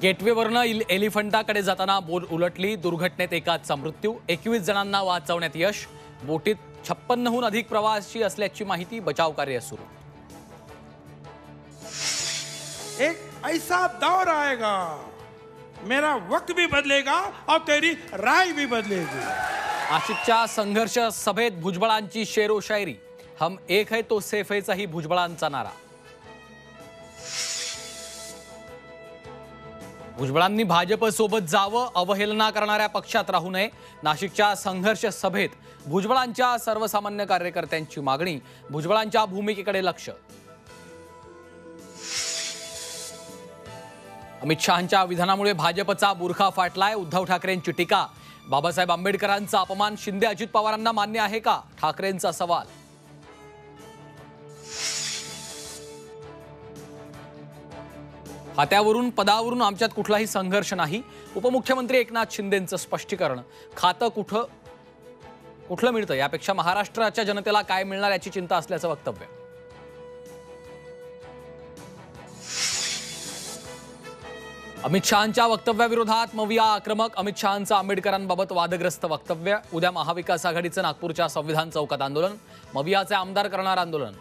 गेटवेवरनं एलिफंटाकडे जाताना बोट उलटली, दुर्घटनेत एकाचा मृत्यू, 21 जणांना वाचवण्यात यश. बोटीत 56हून अधिक प्रवासी असल्याची माहिती, बचाव कार्य सुरू. एक ऐसा दौर आएगा, मेरा वक्त भी बदलेगा और तेरी राय भी बदलेगी. नाशिकच्या संघर्ष सभेत भुजबळांची शेरो शायरी, हम एक है तो सेफ हैचाही भुजबळांचा नारा. भुजबळांनी भाजपसोबत जावं, अवहेलना करणाऱ्या पक्षात राहू नये. नाशिकच्या संघर्ष सभेत भुजबळांच्या सर्वसामान्य कार्यकर्त्यांची मागणी, भुजबळांच्या भूमिकेकडे लक्ष. अमित शहांच्या विधानामुळे भाजपचा बुरखा फाटलाय, उद्धव ठाकरेंची टीका. बाबासाहेब आंबेडकरांचा अपमान शिंदे अजित पवारांना मान्य आहे का, ठाकरेंचा सवाल. खात्यावरून पदावरून आमच्यात कुठलाही संघर्ष नाही, उपमुख्यमंत्री एकनाथ शिंदेंचं स्पष्टीकरण. खातं कुठलं मिळतं यापेक्षा महाराष्ट्राच्या जनतेला काय मिळणार याची चिंता असल्याचं वक्तव्य. अमित शहांच्या वक्तव्याविरोधात मविया आक्रमक, अमित शहांचं आंबेडकरांबाबत वादग्रस्त वक्तव्य. उद्या महाविकास आघाडीचं नागपूरच्या संविधान चौकात आंदोलन, मवियाचे आमदार करणार आंदोलन.